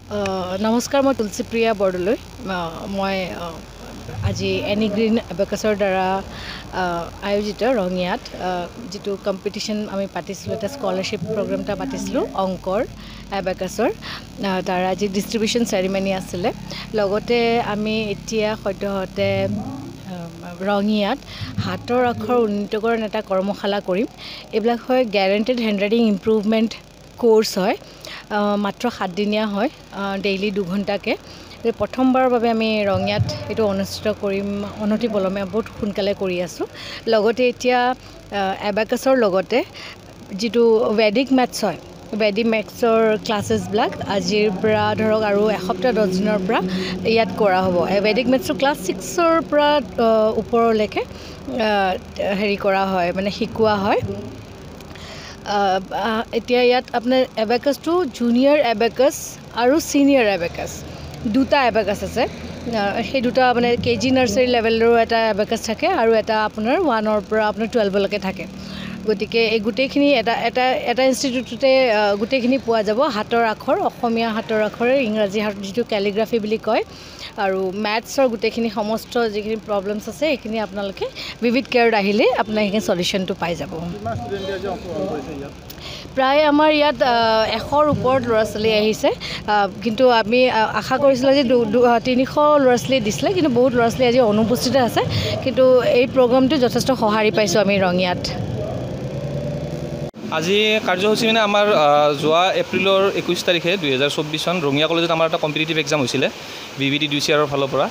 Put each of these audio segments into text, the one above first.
নমস্কাৰ, মই তুলসীপ্ৰিয়া বৰদলৈ। মই আজি এনি গ্ৰীণ এবাকাছৰ দ্বাৰা আয়োজিত ৰঙিয়াত যিটো কম্পিটিশ্যন আমি পাতিছিলোঁ, এটা স্কলাৰশ্বিপ প্ৰগ্ৰেম এটা পাতিছিলোঁ অংকৰ এবাকাছৰ, তাৰ আজি ডিষ্ট্ৰিবিউশ্যন চেৰিমনি আছিলে। লগতে আমি এতিয়া সদ্যহতে ৰঙিয়াত হাতৰ আখৰ উন্নীতকৰণ এটা কৰ্মশালা কৰিম। এইবিলাক হয় গেৰাণ্টেড হেণ্ডৰাইটিং ইম্প্ৰুভমেণ্ট কোৰ্চ হয়, মাত্ৰ 7 দিনীয়া হয়, ডেইলি 2 ঘণ্টাকৈ। প্ৰথমবাৰৰ বাবে আমি ৰঙিয়াত এইটো অনুষ্ঠিত কৰিম, অনতিপলমে বহুত সোনকালে কৰি আছোঁ। লগতে এতিয়া এবাকাছৰ লগতে যিটো বেদিক মেথছ হয়, বেদিক মেথছৰ ক্লাছেছবিলাক আজিৰ পৰা ধৰক আৰু এসপ্তাহ 10 দিনৰ পৰা ইয়াত কৰা হ'ব। বেদিক মেথছৰ ক্লাছ 6ৰ পৰা ওপৰলৈকে কৰা হয়, মানে শিকোৱা হয়। এতিয়া ইয়াত আপোনাৰ এবাকাছটো জুনিয়ৰ এবাকাছ আৰু ছিনিয়ৰ এবাকাছ দুটা এবাকাছ আছে। সেই দুটা মানে কেজি নাৰ্চাৰী লেভেলৰো এটা এবাকাছ থাকে আৰু এটা আপোনাৰ 1ৰ পৰা আপোনাৰ 12লৈকে থাকে। গতিকে এই গোটেইখিনি এটা ইনষ্টিটিউটতে গোটেইখিনি পোৱা যাব। হাতৰ আখৰ, অসমীয়া হাতৰ আখৰ, ইংৰাজী হাতৰ যিটো কেলিগ্ৰাফি বুলি কয়, আৰু মেথছৰ গোটেইখিনি সমস্ত যিখিনি প্ৰব্লেমছ আছে এইখিনি আপোনালোকে ভিভিড কেয়াৰত আহিলে আপোনাৰ সেইখিনি চলিউশ্যনটো পাই যাব। প্ৰায় আমাৰ ইয়াত 100ৰ ওপৰত ল'ৰা ছোৱালী আহিছে, কিন্তু আমি আশা কৰিছিলোঁ যে 300 ল'ৰা ছোৱালী দিছিলে, কিন্তু বহুত ল'ৰা ছোৱালী আজি অনুপস্থিত আছে। কিন্তু এই প্ৰগ্ৰামটো যথেষ্ট সঁহাৰি পাইছোঁ আমি ৰঙিয়াত। আজি কাৰ্যসূচী মানে আমাৰ যোৱা এপ্ৰিলৰ 21 তাৰিখে 2024 চন ৰঙিয়া কলেজত আমাৰ এটা কম্পিটিটিভ এক্সাম হৈছিলে VVT DCR ফালৰ পৰা।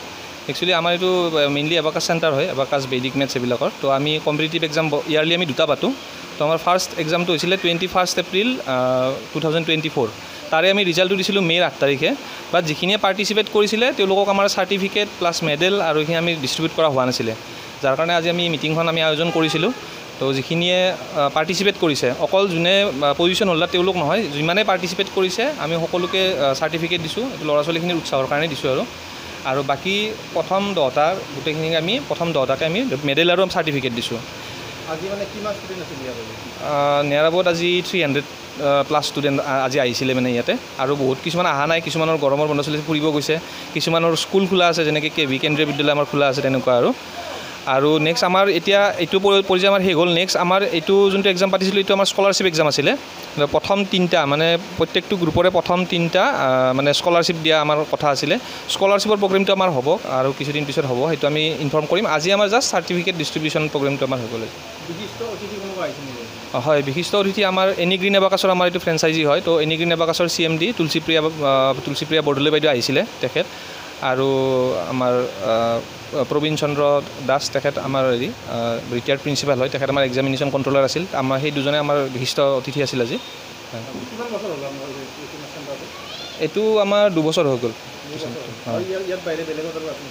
একচুৱেলি আমাৰ এইটো মেইনলি এবাকাছ চেণ্টাৰ হয়, এবাকাছ বেদিক মেথছ এইবিলাকৰ। তো আমি কম্পিটিটিভ এক্সাম ইয়াৰলি আমি 2টা পাতোঁ। তো আমাৰ ফাৰ্ষ্ট এক্সামটো হৈছিলে 21 এপ্ৰিল 2024। তাৰে আমি ৰিজাল্টটো দিছিলোঁ মে'ৰ 8 তাৰিখে। বাট যিখিনিয়ে পাৰ্টিচিপেট কৰিছিলে তেওঁলোকক আমাৰ চাৰ্টিফিকেট প্লাছ মেডেল আৰু এইখিনি আমি ডিষ্ট্ৰিবিউট কৰা হোৱা নাছিলে, যাৰ কাৰণে আজি আমি মিটিংখন আমি আয়োজন কৰিছিলোঁ। তো যিখিনিয়ে পাৰ্টিচিপেট কৰিছে, অকল যোনে পজিশ্যন হোল্ডাৰ তেওঁলোক নহয়, যিমানে পাৰ্টিচিপেট কৰিছে আমি সকলোকে চাৰ্টিফিকেট দিছোঁ। এইটো ল'ৰা ছোৱালীখিনিৰ উৎসাহৰ কাৰণে দিছোঁ আৰু বাকী প্ৰথম 10টাৰ গোটেইখিনিক আমি প্ৰথম 10টাকে আমি মেডেল আৰু চাৰ্টিফিকেট দিছোঁ। আজি মানে কিমান ষ্টুডেণ্ট আছিল ইয়াত? নিয়াৰ এবাউট আজি 300+ ষ্টুডেণ্ট আজি আহিছিলে মানে ইয়াতে, আৰু বহুত কিছুমান অহা নাই, কিছুমানৰ গৰমৰ বন্ধ চলি ফুৰিব গৈছে, কিছুমানৰ স্কুল খোলা আছে, যেনেকৈ KV কেন্দ্ৰীয় বিদ্যালয় আমাৰ খোলা আছে তেনেকুৱা আৰু নেক্সট আমাৰ এতিয়া এইটো পৰ্যায় আমাৰ শেষ হ'ল। নেক্সট আমাৰ এইটো যোনটো এক্সাম পাতিছিলোঁ এইটো আমাৰ স্কলাৰশ্বিপ এক্সাম আছিলে। প্ৰথম 3টা মানে প্ৰত্যেকটো গ্ৰুপৰে প্ৰথম 3টা মানে স্কলাৰশ্বিপ দিয়া আমাৰ কথা আছিলে। স্কলাৰশ্বিপৰ প্ৰগ্ৰেমটো আমাৰ হ'ব আৰু কিছুদিন পিছত হ'ব, সেইটো আমি ইনফৰ্ম কৰিম। আজি আমাৰ জাষ্ট চাৰ্টিফিকেট ডিষ্ট্ৰিবিউশ্যন প্ৰগ্ৰেমটো আমাৰ হৈ গ'ল। বিশিষ্ট অতিথি কোনোবা আহিছে নেকি? হয়, বিশিষ্ট অতিথি আমাৰ এনি গ্ৰীণ এবাকাছৰ আমাৰ এইটো ফ্ৰেঞ্চাইজি হয়। তো এনি গ্ৰীণ এবাকাছৰ CMD তুলসীপ্ৰিয়া বৰদলৈ বাইদেউ আহিছিলে তেখেত, আৰু আমাৰ প্ৰবীণ চন্দ্ৰ দাস তেখেত আমাৰ ৰিটায়াৰ্ড প্ৰিন্সিপাল হয়, তেখেত আমাৰ এক্সামিনেশ্যন কণ্ট্ৰলাৰ আছিল। আমাৰ সেই দুজনে আমাৰ বিশিষ্ট অতিথি আছিল আজি। এইটো আমাৰ 2 বছৰ হৈ গ'ল।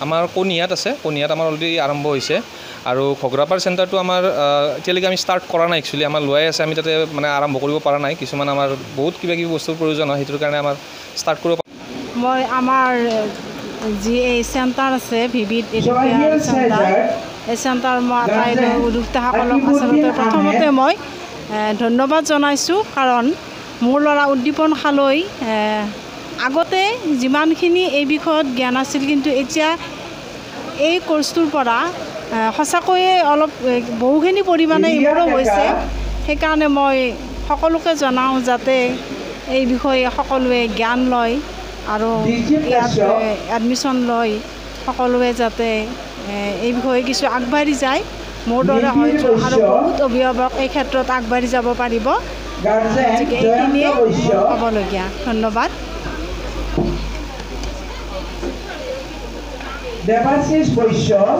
আমাৰ কণিয়াত আছে, কণিয়াত আমাৰ অলৰেডি আৰম্ভ হৈছে, আৰু ঘগ্ৰাপাৰ চেণ্টাৰটো আমাৰ এতিয়ালৈকে আমি ষ্টাৰ্ট কৰা নাই। একচুৱেলি আমাৰ লোৱাই আছে, আমি তাতে মানে আৰম্ভ কৰিব পৰা নাই। কিছুমান আমাৰ বহুত কিবা কিবি বস্তুৰ প্ৰয়োজন হয়, সেইটোৰ কাৰণে আমাৰ ষ্টাৰ্ট কৰিব। মই আমাৰ যি এই চেণ্টাৰ আছে ভিভিড এডুকেয়াৰ চেণ্টাৰ, এই চেণ্টাৰ মই আটাইলৈ উদ্যোক্তাসকলক আচলতে প্ৰথমতে মই ধন্যবাদ জনাইছোঁ, কাৰণ মোৰ ল'ৰা উদ্দীপন খালৈ আগতে যিমানখিনি এই বিষয়ত জ্ঞান আছিল, কিন্তু এতিয়া এই কোৰ্চটোৰ পৰা সঁচাকৈয়ে অলপ বহুখিনি পৰিমাণে ইম্প্ৰুভ হৈছে। সেইকাৰণে মই সকলোকে জনাওঁ যাতে এই বিষয়ে সকলোৱে জ্ঞান লয় আৰু ইয়াত এডমিশ্যন লৈ সকলোৱে যাতে এই বিষয়ে কিছু আগবাঢ়ি যায়। মোৰ দৰে হয়তো আৰু বহুত অভিভাৱক এই ক্ষেত্ৰত আগবাঢ়ি যাব পাৰিব। গতিকে এইখিনিয়ে ক'বলগীয়া। ধন্যবাদ। দেৱাশিষ বৈশ্য